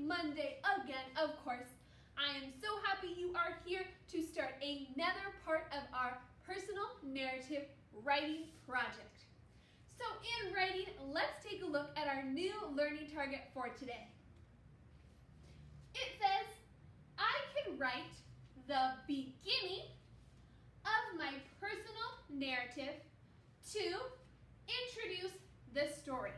Monday again, of course. I am so happy you are here to start another part of our personal narrative writing project. So in writing, let's take a look at our new learning target for today. It says, I can write the beginning of my personal narrative to introduce the story.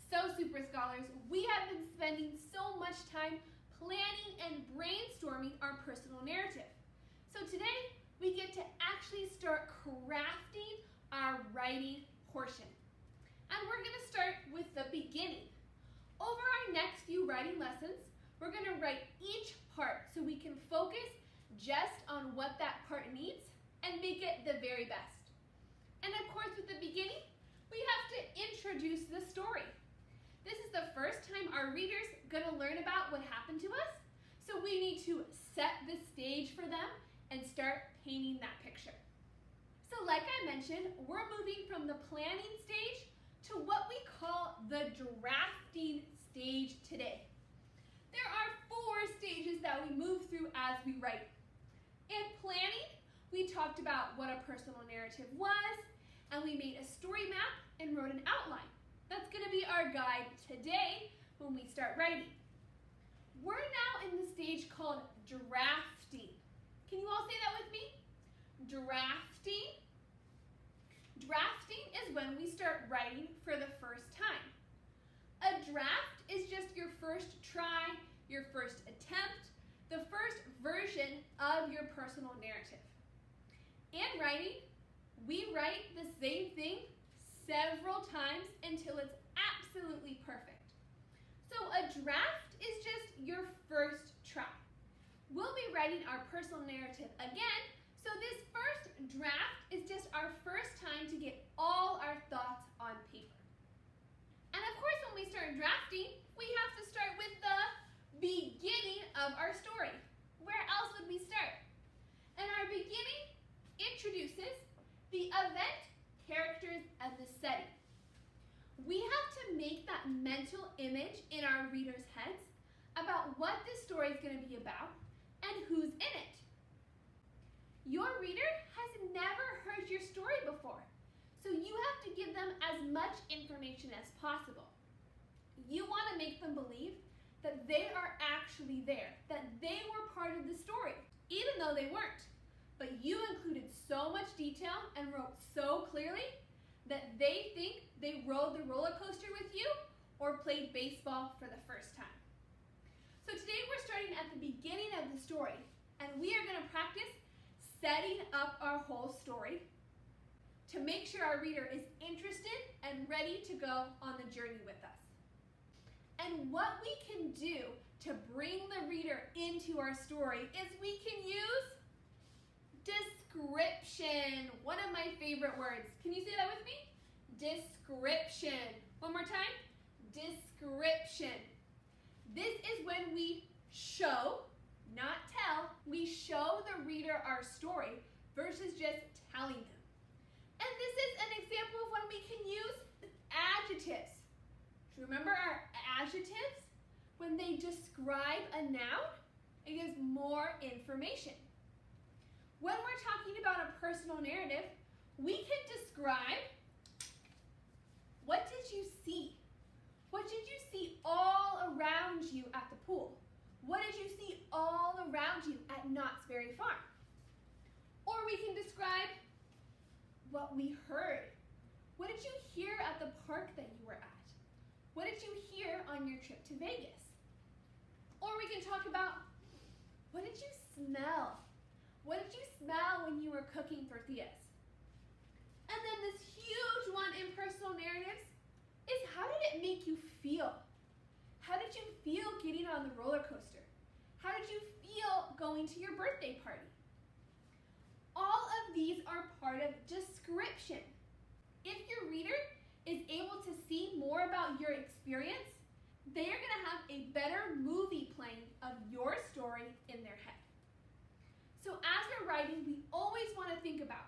So Super Scholars, we have been spending so much time planning and brainstorming our personal narrative. So today we get to actually start crafting our writing portion. And we're going to start with the beginning. Over our next few writing lessons, we're going to write each part so we can focus just on what that part needs and make it the very best. And of course, with the beginning, we have to introduce the story. This is the first time our readers are going to learn about what happened to us, so we need to set the stage for them and start painting that picture. So like I mentioned, we're moving from the planning stage to what we call the drafting stage today. There are 4 stages that we move through as we write. In planning, we talked about what a personal narrative was, and we made a story map and wrote an outline. That's going to be our guide today when we start writing. We're now in the stage called drafting. Can you all say that with me? Drafting. Drafting is when we start writing for the first time. A draft is just your first try, your first attempt, the first version of your personal narrative. In writing, we write the same thing several times until it's absolutely perfect. So a draft is just your first try. We'll be writing our personal narrative again, so this first draft is just our first time to get all our thoughts on paper. And of course, when we start drafting, we have to start with the beginning of our story. Where else would we start? And our beginning introduces the event, characters, and the setting. We have to make that mental image in our readers' heads about what this story is going to be about and who's in it. Your reader has never heard your story before, so you have to give them as much information as possible. You want to make them believe that they are actually there, that they were part of the story, even though they weren't. But you included so much detail and wrote so clearly that they think they rode the roller coaster with you or played baseball for the first time. So today we're starting at the beginning of the story, and we are going to practice setting up our whole story to make sure our reader is interested and ready to go on the journey with us. And what we can do to bring the reader into our story is we can use description. One of my favorite words. Can you say that with me? Description. One more time. Description. This is when we show, not tell, we show the reader our story versus just telling them. And this is an example of when we can use adjectives. Remember our adjectives? When they describe a noun, it gives more information. When we're talking about a personal narrative, we can describe, what did you see? What did you see all around you at the pool? What did you see all around you at Knott's Berry Farm? Or we can describe what we heard. What did you hear at the park that you were at? What did you hear on your trip to Vegas? Or we can talk about, what did you smell? What did you smell when you were cooking tortillas? And then this huge one in personal narratives is, how did it make you feel? How did you feel getting on the roller coaster? How did you feel going to your birthday party? All of these are part of description. If your reader is able to see more about your experience, they are going to have a better movie playing of your story in their head. So as we're writing, we always want to think about,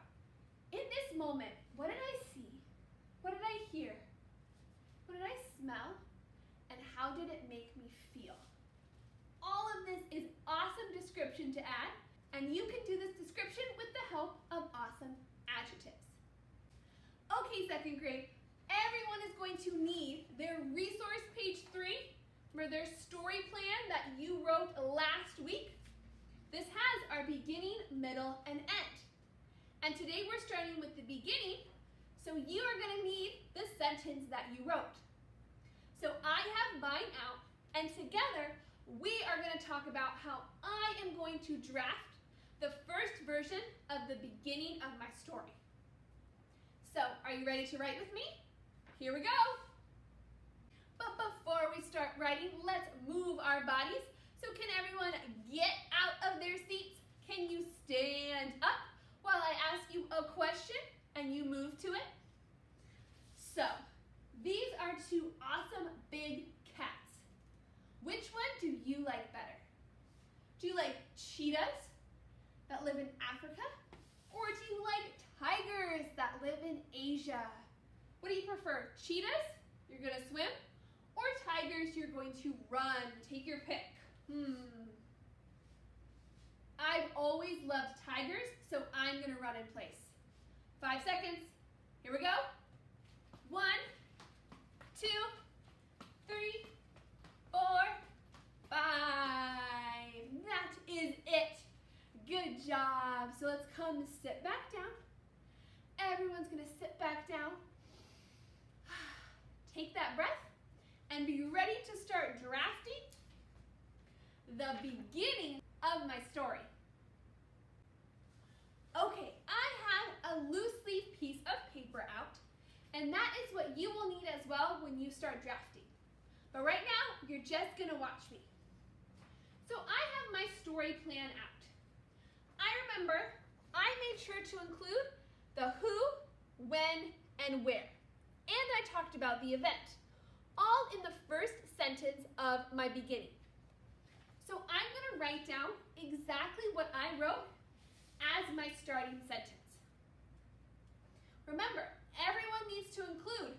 in this moment, what did I see? What did I hear? What did I smell? And how how did it make me feel? All of this is awesome description to add, and you can do this description with the help of awesome adjectives. Okay, second grade, everyone is going to need their resource page 3 for their story plan that you wrote last week. This has our beginning, middle, and end. And today we're starting with the beginning, so you are going to need the sentence that you wrote. So I have mine out, and together we are going to talk about how I am going to draft the first version of the beginning of my story. So, are you ready to write with me? Here we go. But before we start writing, let's move our bodies. So can everyone get out of their seats? Can you stand up while I ask you a question and you move to it? So, these are two awesome big cats. Which one do you like better? Do you like cheetahs that live in Africa? Or do you like tigers that live in Asia? What do you prefer? Cheetahs, you're going to swim? Or tigers, you're going to run? Take your pick. I've always loved tigers, so I'm going to run in place. 5 seconds. Here we go. 1, 2, 3, 4, 5. That is it. Good job. So let's come sit back down. Everyone's going to sit back down. Take that breath and be ready to start drafting the beginning of my story. Okay, I have a loose leaf piece of paper out, and that is what you will need as well when you start drafting. But right now, you're just going to watch me. So I have my story plan out. I remember I made sure to include the who, when, and where. And I talked about the event, all in the first sentence of my beginning. So I'm going to write down exactly what I wrote as my starting sentence. Remember, everyone needs to include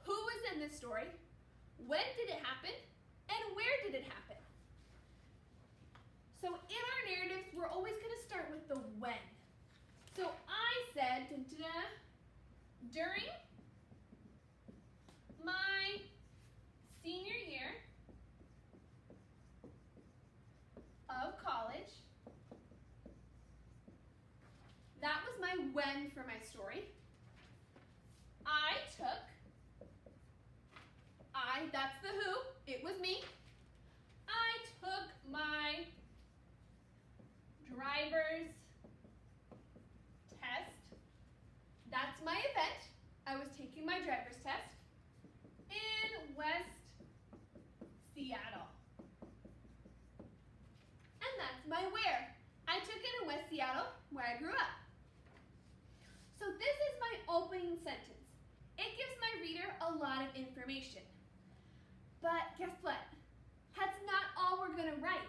who was in this story, when did it happen, and where did it happen. So in our narratives, we're always going to start with the when. So I said, during my senior year of college, that was my when for my story. That's the who, it was me. I took my driver's test. That's my event. I was taking my driver's test in West Seattle. And that's my where. I took it in West Seattle, where I grew up. So this is my opening sentence. It gives my reader a lot of information. But guess what? That's not all we're going to write.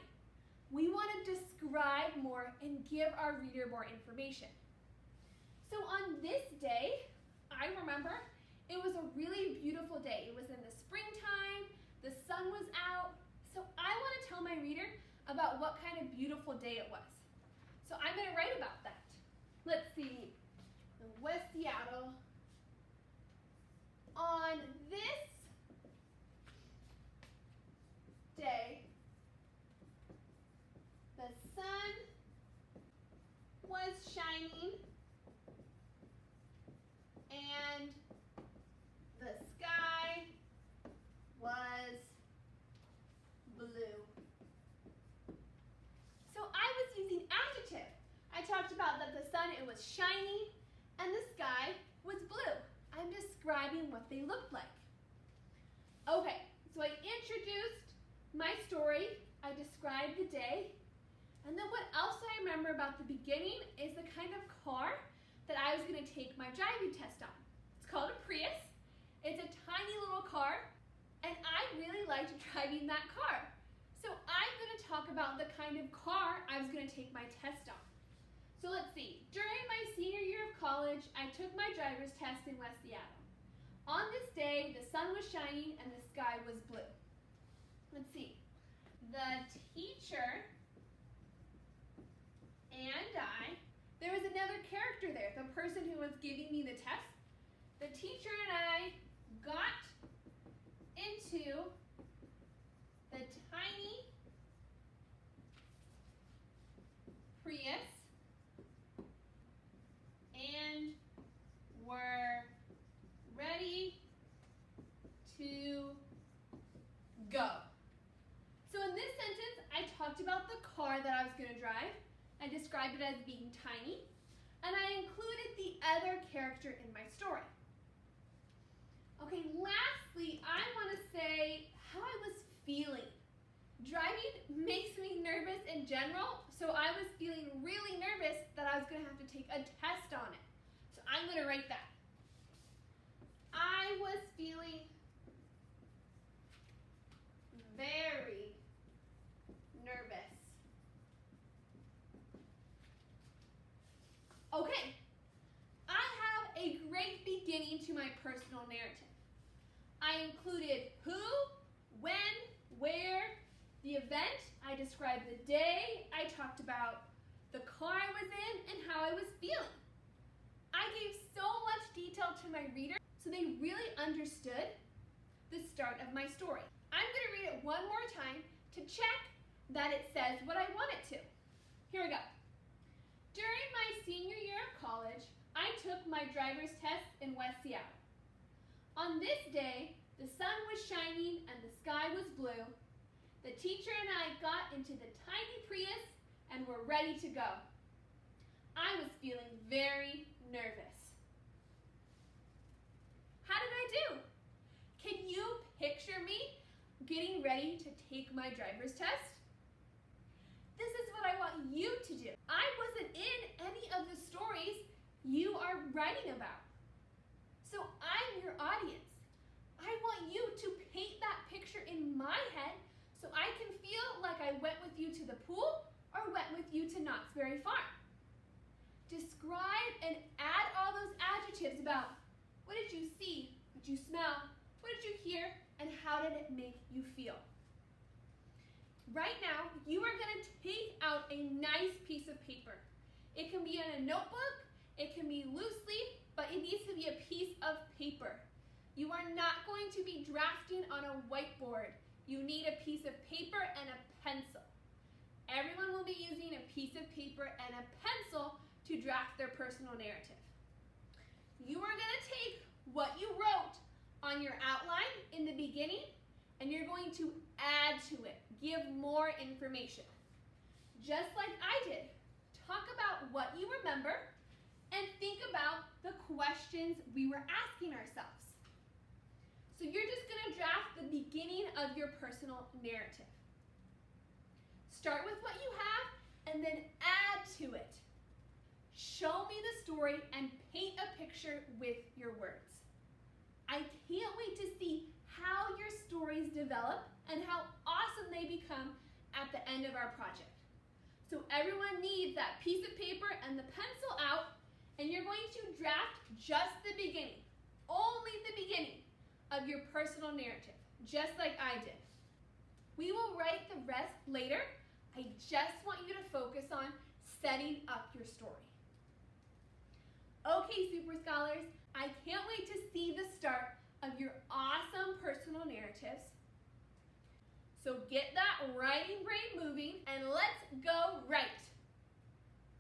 We want to describe more and give our reader more information. So on this day, I remember it was a really beautiful day. It was in the springtime, the sun was out, so I want to tell my reader about what kind of beautiful day it was. So I'm going to write about that. Let's see, West Seattle. On this day, the sun was shining and the sky was blue. So I was using adjective. I talked about that the sun, it was shiny, and the sky was blue. I'm describing what they looked like. Okay, so I introduced my story, I described the day, and then what else I remember about the beginning is the kind of car that I was going to take my driving test on. It's called a Prius. It's a tiny little car, and I really liked driving that car. So I'm going to talk about the kind of car I was going to take my test on. So let's see. During my senior year of college, I took my driver's test in West Seattle. On this day, the sun was shining and the sky was blue. let's see. The teacher and I, there was another character there, the person who was giving me the test. The teacher and I got into the tiny Prius and were ready to go. So in this sentence, I talked about the car that I was going to drive. I described it as being tiny, and I included the other character in my story. Okay, lastly, I want to say how I was feeling. Driving makes me nervous in general, so I was feeling really nervous that I was going to have to take a test on it. So I'm going to write that. I was feeling very nervous. Okay, I have a great beginning to my personal narrative. I included who, when, where, the event, I described the day, I talked about the car I was in, and how I was feeling. I gave so much detail to my reader so they really understood the start of my story. I'm going to read it one more time to check that it says what I want it to. Here we go. During my senior year of college, I took my driver's test in West Seattle. On this day, the sun was shining and the sky was blue. The teacher and I got into the tiny Prius and were ready to go. I was feeling very nervous. How did I do? Can you picture me getting ready to take my driver's test? This is what I want you to do. I wasn't in any of the stories you are writing about. So I'm your audience. I want you to paint that picture in my head so I can feel like I went with you to the pool or went with you to Knott's Berry Farm. Describe and add all those adjectives about what did you see, what did you smell, what did you hear, and how did it make you feel. Right now, you are going to take out a nice piece of paper. It can be in a notebook, it can be loose leaf, but it needs to be a piece of paper. You are not going to be drafting on a whiteboard. You need a piece of paper and a pencil. Everyone will be using a piece of paper and a pencil to draft their personal narrative. You are going to take what you wrote on your outline in the beginning and you're going to add to it, give more information. Just like I did, talk about what you remember and think about the questions we were asking ourselves. So you're just going to draft the beginning of your personal narrative. Start with what you have and then add to it. Show me the story and paint a picture with your words. I can't wait to see how your stories develop and how awesome they become at the end of our project. So everyone needs that piece of paper and the pencil out, and you're going to draft just the beginning, only the beginning of your personal narrative, just like I did. We will write the rest later. I just want you to focus on setting up your story. Okay, Super Scholars, I can't wait to see the start of your awesome personal narratives. So get that writing brain moving and let's